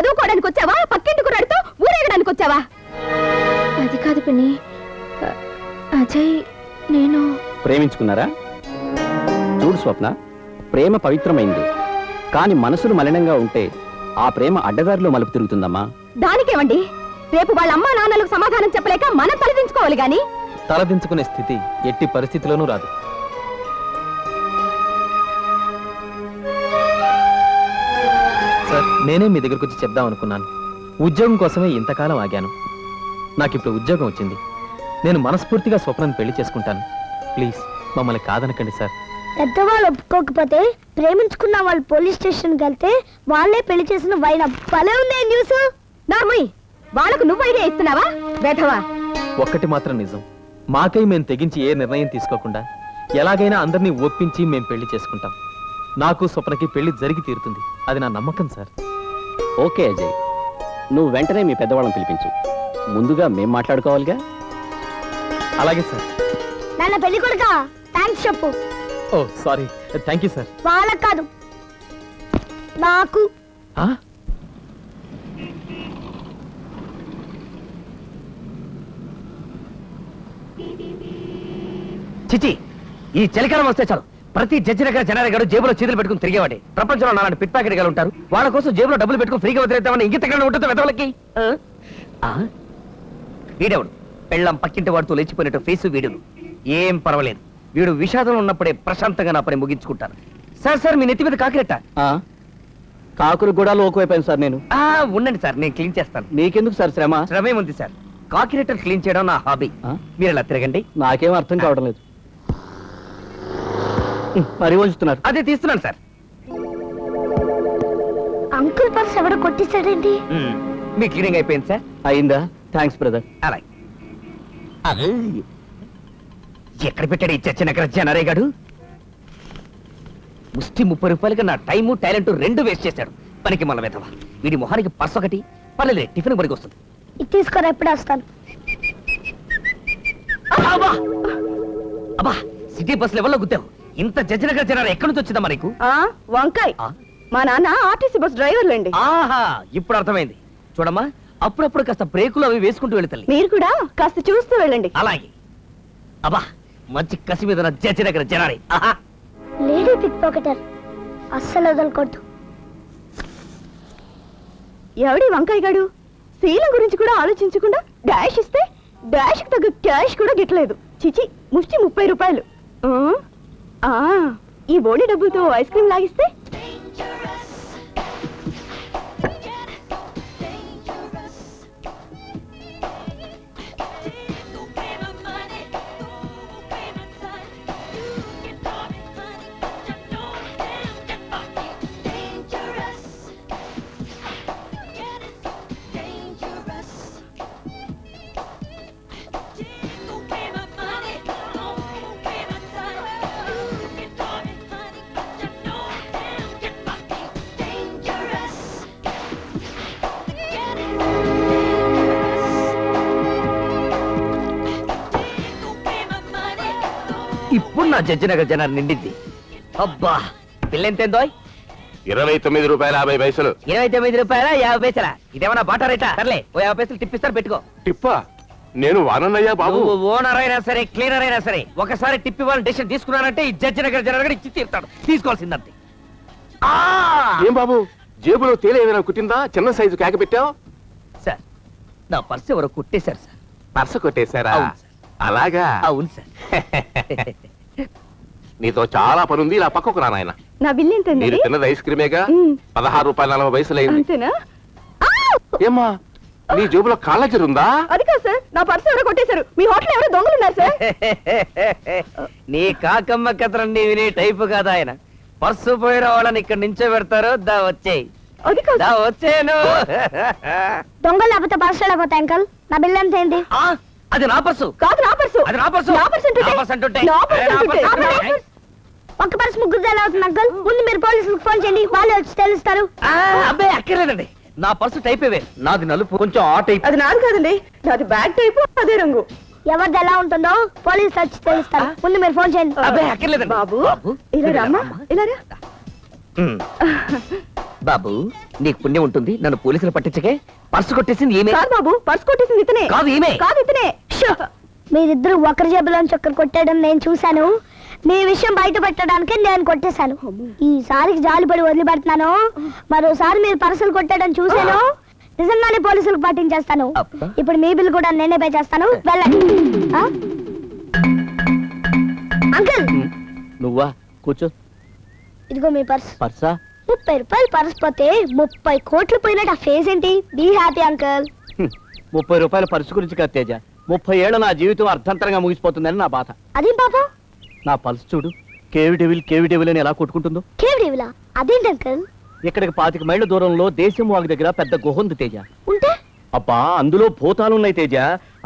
చదువుకోవడానికి వచ్చావా, పక్కింటి కుర్రాడితో ఊరేగడానికి వచ్చావా? అది కాదు పిన్ని, అజయ్ నేను ప్రేమించుకున్నారా? చూడు స్వప్న, ప్రేమ పవిత్రమైంది, కానీ మనసులు మలినంగా ఉంటే ఆ ప్రేమ అడ్డదారిలో మలుపు తిరుగుతుందమ్మా. దానికేమండి, రేపు వాళ్ళ అమ్మా నాన్నలకు సమాధానం చెప్పలేక మనం తలదించుకోవాలి గాని తలదించుకునే స్థితి ఎట్టి పరిస్థితిలోనూ రాదు. సార్, నేనే మీ దగ్గరకు వచ్చి చెప్దాం అనుకున్నాను. ఉద్యోగం కోసమే ఇంతకాలం ఆగాను. నాకిప్పుడు ఉద్యోగం వచ్చింది. నేను మనస్ఫూర్తిగా స్వప్నను పెళ్లి చేసుకుంటాను. ప్లీజ్ మమ్మల్ని కాదనకండి సార్. పెద్దవాళ్ళు ఒప్పుకోకపోతే ప్రేమించుకున్న వాళ్ళు పోలీస్ స్టేషన్కి వెళ్తే వాళ్ళే పెళ్లి చేసిన వైన భలే ఉంది న్యూస్. నార్మల్, వాళ్ళకు నువ్వు ఐడియా ఇస్తున్నావా బేధవా? ఒక్కటి మాత్రం నిజం, మాకై మేము తెగించి ఏ నిర్ణయం తీసుకోకుండా ఎలాగైనా అందరినీ ఒప్పించి మేము పెళ్లి చేసుకుంటాం. నాకు స్వప్నకి పెళ్లి జరిగి తీరుతుంది, అది నా నమ్మకం సార్. ఓకే అజయ్, నువ్వు వెంటనే మీ పెద్దవాళ్ళని పిలిపించు. ముందుగా మేం మాట్లాడుకోవాలిగా. అలాగే సార్. నాన్న పెళ్లి కొడుక థ్యాంక్స్ చెప్పు. ఓ సారీ, థ్యాంక్ యూ సార్. వాళ్ళకి కాదు, నాకు. చిచి, ఈ చలికాలం వస్తే చాలు ప్రతి జడ్జి దగ్గర జనారి గారు జేబులో చేతులు పెట్టుకుని తిరిగేవాడే. ప్రపంచంలో నాలాంటి పిట్ ప్యాకెట్ గారు ఉంటారు. వాళ్ళ కోసం జేబులో డబ్బులు పెట్టుకుని ఫ్రీగా వదిలేద్దామని ఇంగితగా ఉంటుందో వెదవులకి. వీడెవడు పెళ్ళం పక్కింటి వాడితో లేచిపోయినట్టు ఫేసు వీడును. ఏం పర్వాలేదు, వీడు విషాదంలో ఉన్నప్పుడే ప్రశాంతంగా నా పని ముగించుకుంటారు. సార్ మీ నెత్తి మీద కాకిరెట్ట. కాకులు కూడా లోకువైపోయాను సార్ నేను. ఉండండి సార్, నేను క్లీన్ చేస్తాను. నీకెందుకు సార్ శ్రమ? శ్రమేముంది సార్, కాకిరెట్టలు క్లీన్ చేయడం నా హాబీ. మీరు ఇలా తిరగండి. నాకేం అర్థం కావడం లేదు. మరి వంచుతున్నారు. అదే తీస్తున్నాను సార్. అంకుల్ పర్స్ ఎవడో కొట్టేశాడండి. మీ క్లీనింగ్ అయిపోయింది సార్? అయిందా? Thanks brother. అలాగే. ఎక్కడ పెట్టాడు ఈ చచ్చినగర జనరేగాడు? ముష్టి 30 రూపాయలకి నా టైము టాలెంట్ రెండు వేస్ట్ చేశాడు. పనికి మళ్ళీ వెతవా. వీడి మొహానికి పర్స్ ఒకటి పర్లేదు, టిఫిన్ పనికి వస్తుంది. ఇది తీసుకొని ఎప్పుడు వస్తాను. అబ్బా, సిటీ బస్ లెవెల్లో గుద్దావు. ఇంత జడ్జినగర్ జనాలు ఎక్కడి నుంచి వచ్చిందా మనకు? వంకాయ్, మా నాన్న ఆర్టీసీ బస్ డ్రైవర్లండి. ఆహా, ఇప్పుడు అర్థమైంది. చూడమ్మా, అప్పుడప్పుడు కాస్త బ్రేకులు అవి వేసుకుంటూ వెళుతాయి. మీరు కూడా కాస్త చూస్తూ వెళ్ళండి. అలాగే. అబ్బా, మంచి కసి మీద జడ్జినగర్ జనాలి. లేడీ పిక్ పాకెటర్ అస్సలు వదలకొట్టు. ఎవడి వంకాయ గాడు శీలం గురించి కూడా ఆలోచించకుండా డాష్ ఇస్తే డాష్ కి తగ్గ క్యాష్ కూడా గిట్లేదు. చిచి, ముష్టి 30 రూపాయలు. ఈ బోడి డబ్బులతో ఐస్ క్రీమ్ లాగిస్తే ఇప్పుడు నా జడ్జినగర్ జనాలు నిండింది. అబ్బా, పిల్లెంతేందో? 29 రూపాయల 50 పైసలు. 29 రూపాయల 50 పైసలా? ఇదేమన్నా బాటా రేటా? సర్లే, ఓ 50 పైసలు టిప్పిస్తారు, పెట్టుకో. టిప్పా? నేను వానన్నయ్యా బాబు. ఓనర్ అయినా సరే, క్లీనర్ అయినా సరే, ఒకసారి టిప్ ఇవ్వాలని డెసిషన్ తీసుకున్నారంటే ఈ జడ్జినగర్ జనాలు ఇచ్చి తీరుతాడు. తీసుకోవాల్సిందంతే. ఏం బాబు, జేబులో తేలే ఏదైనా కుట్టిందా? చిన్న సైజు కేక పెట్టావు. సార్, నా పర్స్ ఎవరో కుట్టేశారు సార్. పర్స కొట్టేశారా? అలాగా? అవును సార్. నీతో చాలా పనుంది, ఇలా పక్కకు రా నాయన. నా బిల్లు ఎంత? మీరు తిన్నది ఐస్ క్రీమేగా, 16 రూపాయల 40 పైసలు అయింది. ఏమ్మా, నీ జేబులో కాళ్ళజర్ ఉందా? అది కాదు సార్, నా పర్స్ ఎవరో కొట్టేశారు. మీ హోటల్ ఎవరో దొంగలు ఉన్నారు సార్. నీ కాకమ్మ కథలన్నీ వినే టైపు కాదు ఆయన. పర్సు పోయిన వాళ్ళని ఇక్కడ నుంచో పెడతారు. దా వచ్చేయి. దా వచ్చేను. దొంగలు లేకపోతే పర్స్ ఎలా పోతాయి అంకల్? నా బిల్ ఎంత ఏంటి? అది నా పర్సు కాదు. నా పర్సు. అది నా పర్సు. ఒక్క పర్స్ ముగ్గురు ఎలా అవుతుంది అంకల్? ముందు మీరు పోలీసులకు ఫోన్ చేయండి, వాళ్ళు వచ్చి తెలుస్తారు. అబ్బాయి అక్కర్లేదండి, నా పర్సు టైప్ ఇవే. నాది నలుపు, కొంచెం ఆ టైప్. అది నాది కాదండి, నాది బ్యాగ్ టైపు, అదే రంగు. ఎవరిది ఎలా ఉంటుందో పోలీసులు వచ్చి తెలుస్తారు. ముందు మీరు ఫోన్ చేయండి. అబ్బాయి అక్కర్లేదండి. బాబు ఇలా రామ్మా, ఇలా రా. బాబు నీకు పుణ్యం ఉంటుంది, నన్ను పోలీసులు పట్టించకే. పర్సు కొట్టేసింది ఈమె. బాబు పర్స్ కొట్టేసింది ఇతనే. కాదు ఈమె. కాదు ఇతనే. మీరిద్దరు ఒకరి జేబులోంచి ఒక్కరు కొట్టడం నేను చూశాను. మీ విషయం బయట పెట్టడానికి నేను కొట్టేశాను. ఈసారికి జాలిపడి వదిలిపెడుతున్నాను. మరోసారి మీరు పర్సులు కొట్టడం చూశాను, నిజంగానే పోలీసులకు పట్టించేస్తాను. ఇప్పుడు మీ బిల్ కూడా నేనే పే చేస్తాను. వెళ్ళండి. అంకుల్ నువ్వా? కూర్చో. ఇదిగో మీ పర్స్. పర్సా? 30 రూపాయలు పర్స్ పోతే 30 కోట్లు పోయినట్టు ఆ ఫేస్ ఏంటి? Be happy uncle. 30 రూపాయల పర్సు గురించి కాదు తేజ, 30 ఏళ్ల నా జీవితం అర్థంతరంగా ముగిసిపోతుందని నా బాధ. అదేం పాపం? నా పల్స్ చూడు, కేవి డెవిల్ అని ఎలా కొట్టుకుంటుందో. కేవడివిలా? అదేంటి అంకుల్? ఇక్కడికి 25 మైళ్ళ దూరంలో దేశం వాగు దగ్గర పెద్ద గుహ ఉంది తేజ. ఉంటే అబ్బా, అందులో భూతాలున్నాయి తేజ.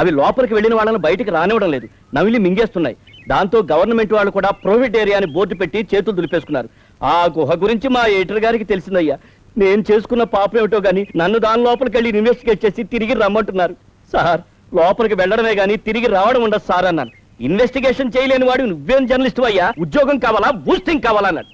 అవి లోపలికి వెళ్ళిన వాళ్ళని బయటికి రానివ్వడం లేదు, నవిలి మింగేస్తున్నాయి. దాంతో గవర్నమెంట్ వాళ్ళు కూడా ప్రైవేట్ ఏరియా అని బోర్డు పెట్టి చేతులు దులిపేసుకున్నారు. ఆ గుహ గురించి మా ఎడిటర్ గారికి తెలిసిందయ్యా. నేను చేసుకున్న పాపం ఏమిటో గానీ నన్ను దాని లోపలికి వెళ్ళి ఇన్వెస్టిగేట్ చేసి తిరిగి రమ్మంటున్నారు. సార్, లోపలికి వెళ్ళడమే గానీ తిరిగి రావడం ఉండదు సార్ అన్నాను. ఇన్వెస్టిగేషన్ చేయలేని వాడు నువ్వేం జర్నలిస్ట్ అయ్యా, ఉద్యోగం కావాలా, బూస్టింగ్ కావాలా అన్నాడు.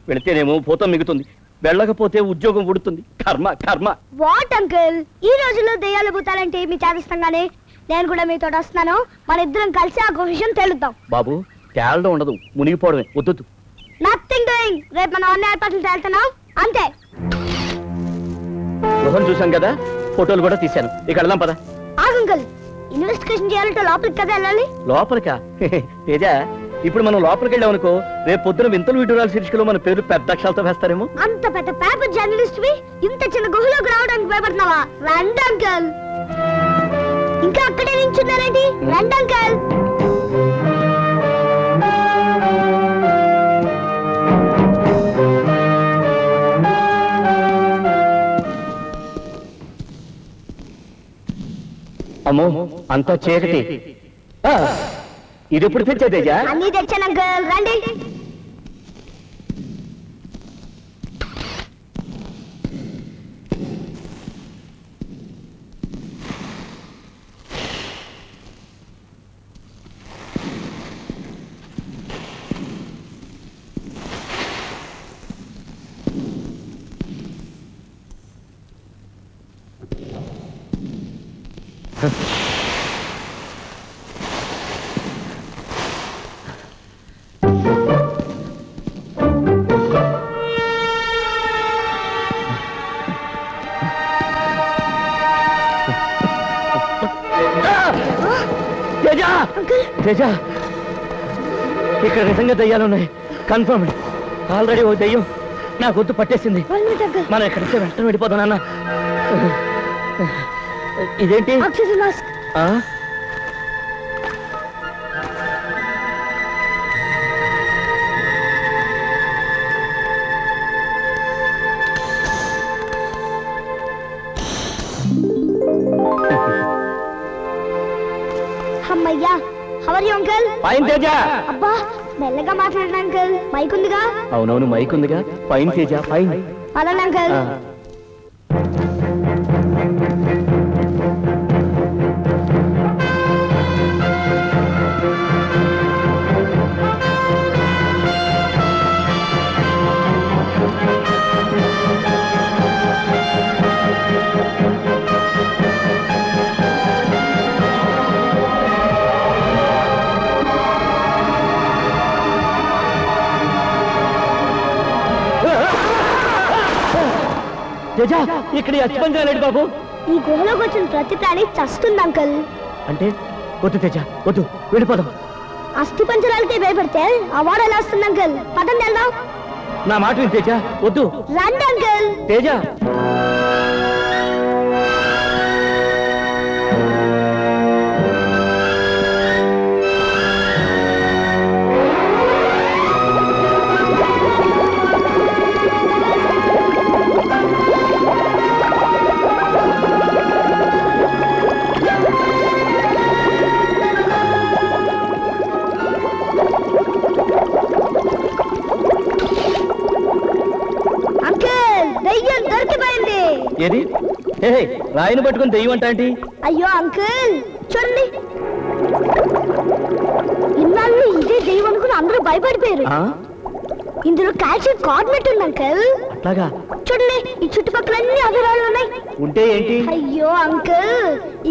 వెళితేనేమో భూతం మిగుతుంది, వెళ్ళకపోతే ఉద్యోగం ఉడుతుంది. కర్మ కర్మ. వాట్ అంకుల్, ఈ రోజుల్లో దెయ్యాలు భూతాలంటే మీ చేదస్తంగానే నేను కూడా మీతో వస్తున్నాను. మన ఇద్దరం కలిసి ఆ విషయం తెలుద్దాం. బాబు, తేలడం ఉండదు, మునిగిపోవడమే. వద్దు. Nothing doing. రేపు మనం అన్ని ఏర్పాట్లు తేలుతున్నాం అంతే. గుహం చూసాం కదా, ఫోటోలు కూడా తీశాను. ఇక వెళ్దాం పద. అంకుల్, ఇన్వెస్టిగేషన్ చేయాలంటే లోపలికి కదా వెళ్ళాలి. లోపలికా? తేజ, ఇప్పుడు మనం లోపలికి వెళ్ళామనుకో, రేపు పొద్దున వింతలు విడ్డూరాల శీర్షికలో మన పేరు పెద్ద అక్షరాలతో వేస్తారేమో. అంత పెద్ద పేపర్ జర్నలిస్ట్ వి ఇంత చిన్న గుహలోకి రావడానికి భయపడుతున్నావా? రండి అంకుల్. ఇంకా అక్కడే నించున్నారండి, రండి అంకుల్. అమ్మో, అంతా చీకటి. ఇది ఎప్పుడు తెచ్చా తేజ? అన్ని తెచ్చాను అంకుల్, రండి. తేజ, ఇక్కడ నిజంగా దయ్యాలున్నాయి, కన్ఫర్మ్. ఆల్రెడీ ఓ దయ్యం నా గొంతు పట్టేసింది. మనం ఎక్కడికి వెంటనే వెళ్ళిపోతాం నాన్న. ఇదేంటి? Oxygen mask. అమ్మయ్యా. How are you uncle? Fine Teja. అబ్బా, మెల్లగా మాట్లాడండి అంకుల్, మైక్ ఉందిగా. అవునవును, మైక్ ఉందిగా. Fine Teja, fine. అలానే అంకుల్. తేజ, ఇక్కడ అచ్చిపంజా లేడు బాబు. ఈ గుహలోకి వచ్చిన ప్రతి ప్రాణి చస్తుంది అంకుల్. అంటే వద్దు తేజ, వద్దు, వెళ్ళిపోదాం. అస్థి పంజరాలకే భయపడితే అవార్డు ఎలా వస్తుంది అంకుల్? పదండి వెళ్దాం. నా మాట విని తేజ, వద్దు. రండి అంకుల్. తేజ, ఏది? రాయిని పట్టుకుని దెయ్యం అంటాంటి? అయ్యో అంకుల్, చూడండి, ఇన్నాళ్ళు ఇదే దెయ్యం అనుకుని అందరూ భయపడిపోయారు. ఇందులో కాల్షియం కార్బోనేట్ ఉంది అంకుల్. అట్లాగా? చూడండి, ఈ చుట్టుపక్కలన్నీ అవే రాళ్ళు ఉన్నాయి. ఉంటే ఏంటి? అయ్యో అంకుల్,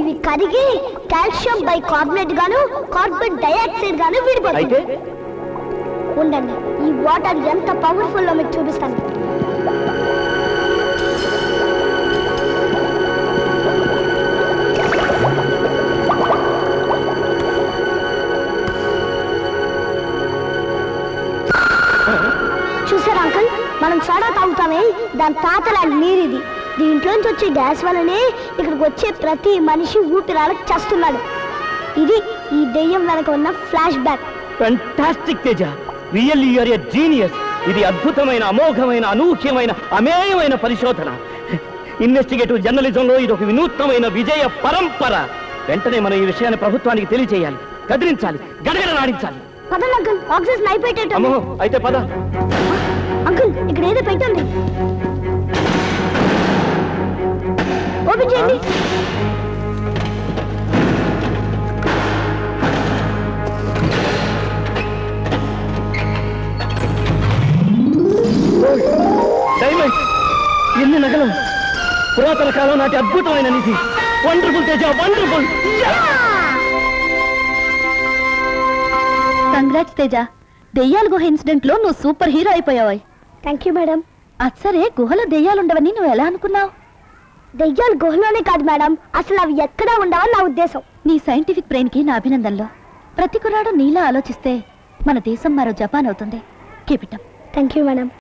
ఇవి కరిగి కాల్షియం బై కార్బోనేట్ గాను కార్బన్ డైఆక్సైడ్ గాను విడిపోతాయి. ఉండండి, ఈ వాటర్ ఎంత పవర్ఫుల్ మీకు చూపిస్తాను. చూసారా అంకుల్, మనం సోడా తాగుతామే దాని తాతలాంటి నీరు ఇది. దీంట్లోంచి వచ్చే గ్యాస్ వల్లనే ఇక్కడికి వచ్చే ప్రతి మనిషి ఊపిరాలకు చేస్తున్నాడు. ఇది ఈ దెయ్యం వెనక ఉన్న flashback. Fantastic Teja, really you are a genius. ఇది అద్భుతమైన, అమోఘమైన, అనూహ్యమైన, అమేయమైన పరిశోధన. ఇన్వెస్టిగేటివ్ జర్నలిజంలో ఇది ఒక వినూత్నమైన విజయ పరంపర. వెంటనే మనం ఈ విషయాన్ని ప్రభుత్వానికి తెలియజేయాలి, కదిలించాలి, గడగడలాడించాలి. పదండి అంకుల్, ఆక్సిజన్ అయిపోయేటట్టు. అమ్మో, అయితే పద. అంకుల్, ఇక్కడ ఏదో పెట్టండి, ఓపెన్ చేయండి. డైమండ్, ఎన్ని నగలు! పురాతన కాలం నాటి అద్భుతమైన నిధి. Wonderful Teja, wonderful. Congrats Teja, దెయ్యాల గుహ ఇన్సిడెంట్ లో నువ్వు సూపర్ హీరో అయిపోయావు. Thank you madam. అచ్చరే, గుహలో దెయ్యాలుండవని నువ్వు ఎలా అనుకున్నావు? దెయ్యాలు గుహలోనే కాదు మేడం, అసలు అవి ఎక్కడా ఉండవని నా ఉద్దేశం. నీ సైంటిఫిక్ బ్రెయిన్ కి నా అభినందనలు. ప్రతి కుర్రాడు నీలా ఆలోచిస్తే మన దేశం మరో జపాన్ అవుతుంది. Keep it up. Thank you madam.